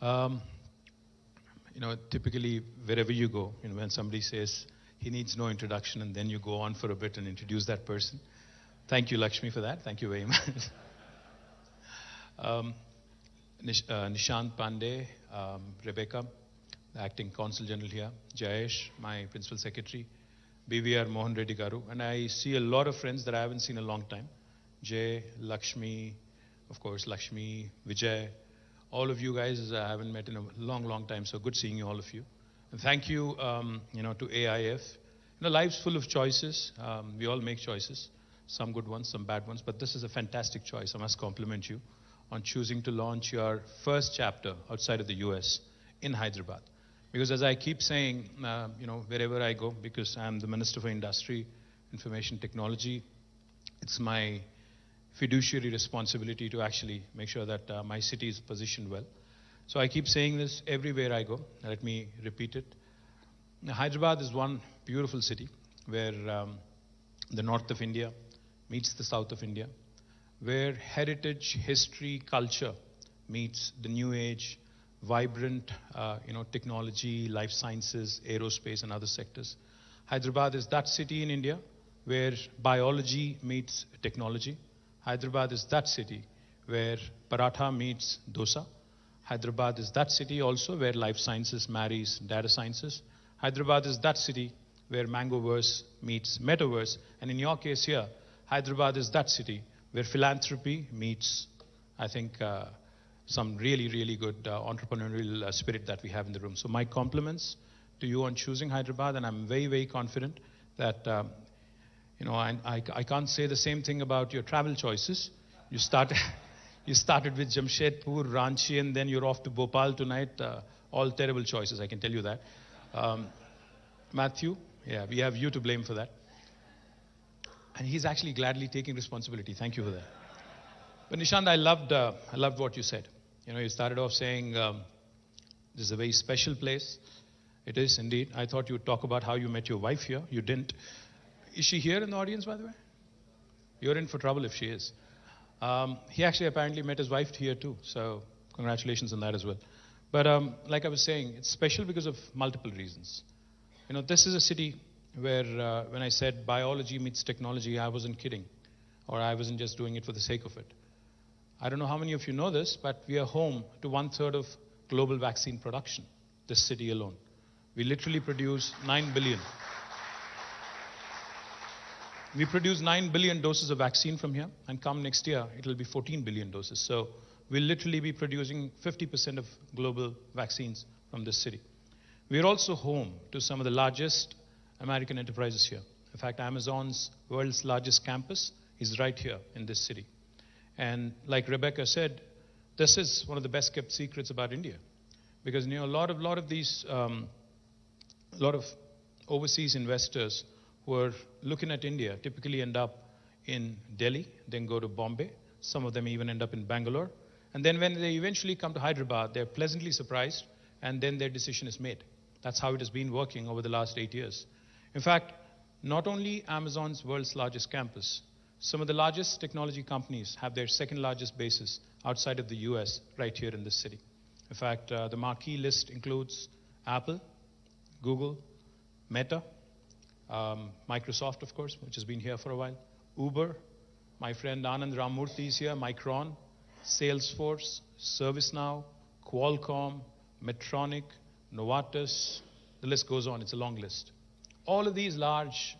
Um, Typically, wherever you go, when somebody says he needs no introduction, and then you go on for a bit and introduce that person. Thank you, Lakshmi, for that. Thank you very much. Nishant Pandey, Rebecca, the acting consul general here, Jayesh, my principal secretary, BVR Mohan Reddy Garu, and I see a lot of friends that I haven't seen in a long time. Jay, Lakshmi, of course, Lakshmi, Vijay, all of you guys I haven't met in a long, long time, so good seeing you, all of you. And thank you, to AIF. Life's full of choices. We all make choices, some good ones, some bad ones, but this is a fantastic choice. I must compliment you on choosing to launch your first chapter outside of the US in Hyderabad. Because as I keep saying, wherever I go, because I'm the Minister for Industry, Information Technology, it's my fiduciary responsibility to actually make sure that my city is positioned well. So I keep saying this everywhere I go. Let me repeat it. Now, Hyderabad is one beautiful city where the north of India meets the south of India, where heritage, history, culture meets the new age, vibrant, technology, life sciences, aerospace, and other sectors. Hyderabad is that city in India where biology meets technology. Hyderabad is that city where paratha meets dosa. Hyderabad is that city also where life sciences marries data sciences. Hyderabad is that city where Mangoverse meets Metaverse. And in your case here, Hyderabad is that city where philanthropy meets, I think, some really, really good entrepreneurial spirit that we have in the room. So my compliments to you on choosing Hyderabad, and I'm very, very confident that, I can't say the same thing about your travel choices. You started with Jamshedpur, Ranchi, and then you're off to Bhopal tonight. All terrible choices, I can tell you that. Matthew, yeah, we have you to blame for that. And he's actually gladly taking responsibility. Thank you for that. But Nishant, I loved what you said. You started off saying this is a very special place. It is indeed. I thought you would talk about how you met your wife here. You didn't. Is she here in the audience, by the way? You're in for trouble if she is. He actually apparently met his wife here too. So congratulations on that as well. But like I was saying, it's special because of multiple reasons. This is a city where when I said biology meets technology, I wasn't kidding. Or I wasn't just doing it for the sake of it. I don't know how many of you know this, but we are home to 1/3 of global vaccine production, this city alone. We literally produce 9 billion. We produce 9 billion doses of vaccine from here, and come next year, it will be 14 billion doses. So we'll literally be producing 50% of global vaccines from this city. We're also home to some of the largest American enterprises here. In fact, Amazon's world's largest campus is right here in this city. And like Rebecca said, this is one of the best kept secrets about India. Because a lot of these, lot of overseas investors who are looking at India typically end up in Delhi, then go to Bombay. Some of them even end up in Bangalore. And then when they eventually come to Hyderabad, they're pleasantly surprised, and then their decision is made. That's how it has been working over the last 8 years. In fact, not only Amazon's world's largest campus, some of the largest technology companies have their second largest bases outside of the US right here in this city. In fact, the marquee list includes Apple, Google, Meta, Microsoft, of course, which has been here for a while, Uber, my friend Anand Ramurthy is here, Micron, Salesforce, ServiceNow, Qualcomm, Medtronic, Novartis, the list goes on, it's a long list. All of these large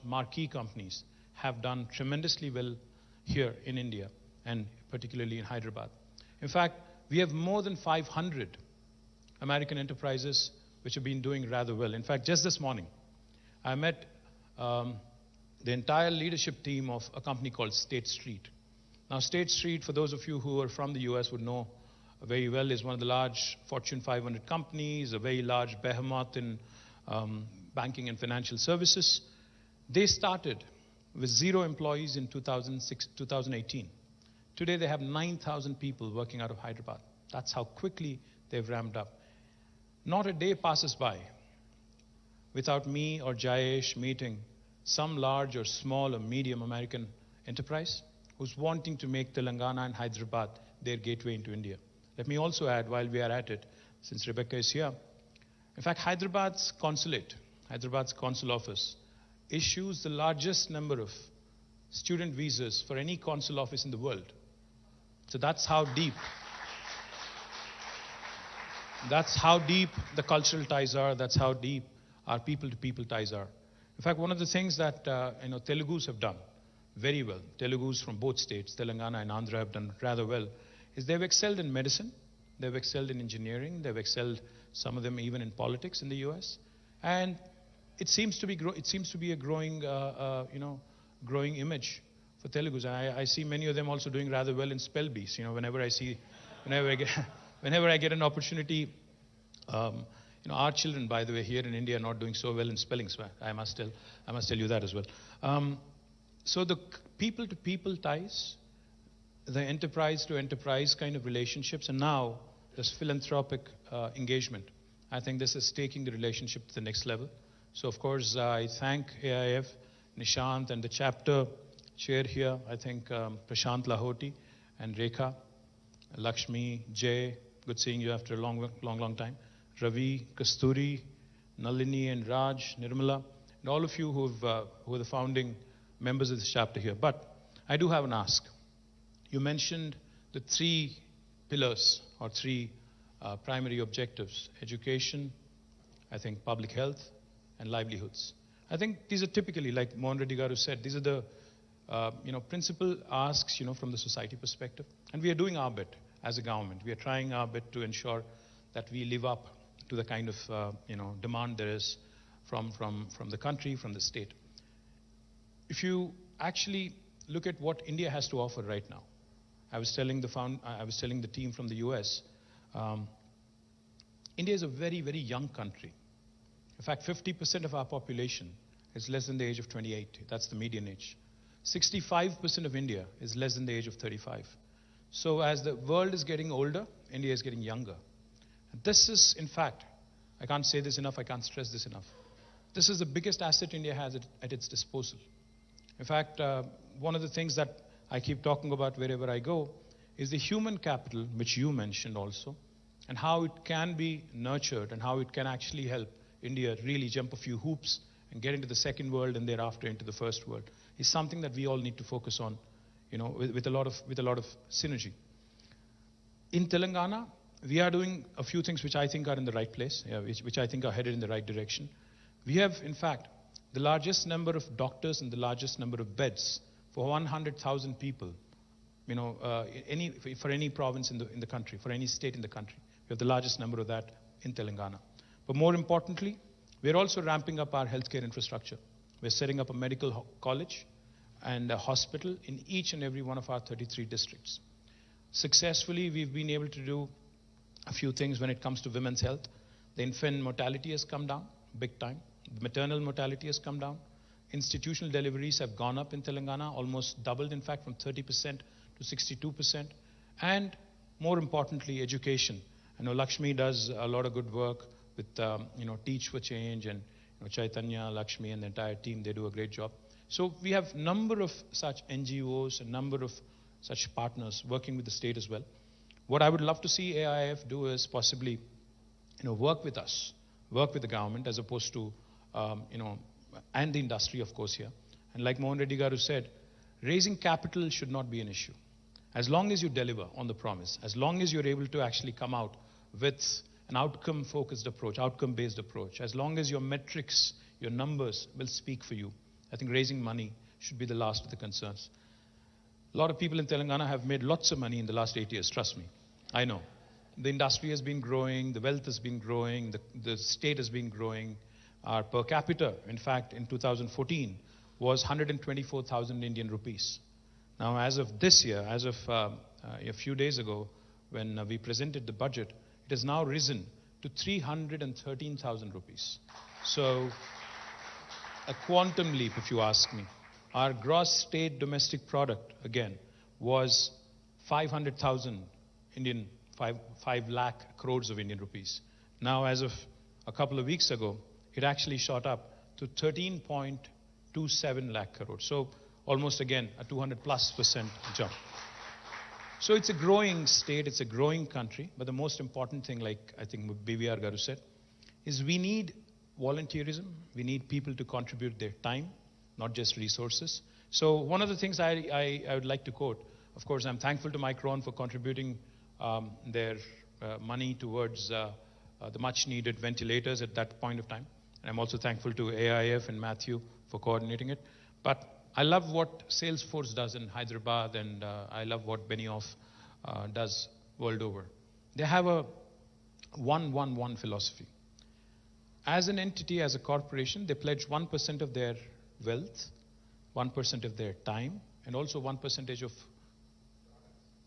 marquee companies have done tremendously well here in India, and particularly in Hyderabad. In fact, we have more than 500 American enterprises which have been doing rather well. In fact, just this morning, I met the entire leadership team of a company called State Street. Now, State Street, for those of you who are from the US would know very well, is one of the large Fortune 500 companies, a very large behemoth in banking and financial services. They started with 0 employees in 2018. Today, they have 9,000 people working out of Hyderabad. That's how quickly they've ramped up. Not a day passes by without me or Jayesh meeting some large or small or medium American enterprise who's wanting to make Telangana and Hyderabad their gateway into India. Let me also add, while we are at it, since Rebecca is here, in fact, Hyderabad's consul office, issues the largest number of student visas for any consul office in the world. So that's how deep the cultural ties are. That's how deep our people-to-people ties are. In fact, one of the things that Telugus have done very well, Telugus from both states, Telangana and Andhra, have done rather well, is they've excelled in medicine, they've excelled in engineering, they've excelled, some of them even in politics in the U.S. And it seems to be a growing image for Telugus. And I see many of them also doing rather well in spell bees. Whenever I get an opportunity, our children, by the way, here in India are not doing so well in spelling, so I must tell you that as well. So the people-to-people ties, the enterprise-to-enterprise kind of relationships, and now this philanthropic engagement, I think this is taking the relationship to the next level. So, of course, I thank AIF, Nishant, and the chapter chair here, I think Prashant Lahoti and Rekha, Lakshmi, Jay, good seeing you after a long time, Ravi, Kasturi, Nalini and Raj, Nirmala, and all of you who are the founding members of this chapter here. But I do have an ask. You mentioned the three pillars or three primary objectives: education, I think public health, and livelihoods. I think these are typically, like Mohan Reddy Garu said, these are the principal asks from the society perspective. And we are doing our bit as a government. We are trying our bit to ensure that we live up to the kind of demand there is from the country, from the state. If you actually look at what India has to offer right now, I was telling the team from the US, India is a very, very young country. In fact, 50% of our population is less than the age of 28. That's the median age. 65% of India is less than the age of 35. So as the world is getting older, India is getting younger. This is, in fact, I can't say this enough, I can't stress this enough. This is the biggest asset India has at its disposal. In fact, one of the things that I keep talking about wherever I go is the human capital, which you mentioned also, and how it can be nurtured and how it can actually help India really jump a few hoops and get into the second world and thereafter into the first world, is something that we all need to focus on, with a lot of synergy. In Telangana, we are doing a few things which I think are in the right place, which I think are headed in the right direction. We have, in fact, the largest number of doctors and the largest number of beds for 100,000 people, for any province in the country, for any state in the country. We have the largest number of that in Telangana. But more importantly, we're also ramping up our healthcare infrastructure. We're setting up a medical college and a hospital in each and every one of our 33 districts. Successfully, we've been able to do a few things when it comes to women's health. The infant mortality has come down big time. The maternal mortality has come down. Institutional deliveries have gone up in Telangana, almost doubled, in fact, from 30% to 62%. And more importantly, education. I know Lakshmi does a lot of good work with, Teach for Change, and Chaitanya, Lakshmi, and the entire team. They do a great job. So we have a number of such NGOs, a number of such partners working with the state as well. What I would love to see AIF do is possibly, work with us, work with the government, as opposed to, and the industry, of course, here. And like Mohan Reddy Garu said, raising capital should not be an issue. As long as you deliver on the promise, as long as you're able to actually come out with an outcome-focused approach, outcome-based approach, as long as your metrics, your numbers will speak for you, I think raising money should be the last of the concerns. A lot of people in Telangana have made lots of money in the last 8 years, trust me. I know. The industry has been growing, the wealth has been growing, the state has been growing. Our per capita, in fact, in 2014, was 124,000 Indian rupees. Now, as of this year, as of a few days ago, when we presented the budget, it has now risen to 313,000 rupees. So, a quantum leap, if you ask me. Our gross state domestic product, again, was 500,000 Indian, 5 lakh crores of Indian rupees. Now, as of a couple of weeks ago, it actually shot up to 13.27 lakh crores. So, almost again, a 200+% jump. So it's a growing state, it's a growing country, but the most important thing, like I think BVR Garu said, is we need volunteerism. We need people to contribute their time, not just resources. So one of the things I would like to quote, of course, I'm thankful to Micron for contributing their money towards the much needed ventilators at that point of time. And I'm also thankful to AIF and Matthew for coordinating it. But I love what Salesforce does in Hyderabad, and I love what Benioff does world over. They have a 1-1-1 philosophy. As an entity, as a corporation, they pledge 1% of their wealth, 1% of their time, and also 1% of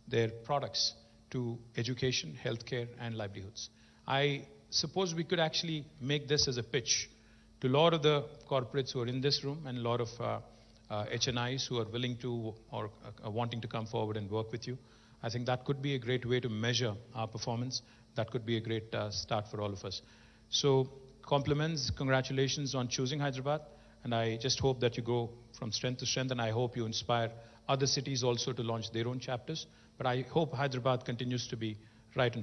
their products to education, healthcare, and livelihoods. I suppose we could actually make this as a pitch to a lot of the corporates who are in this room and a lot of HNIs who are willing to or wanting to come forward and work with you. I think that could be a great way to measure our performance. That could be a great start for all of us. So compliments, congratulations on choosing Hyderabad, and I just hope that you go from strength to strength, and I hope you inspire other cities also to launch their own chapters. But I hope Hyderabad continues to be right in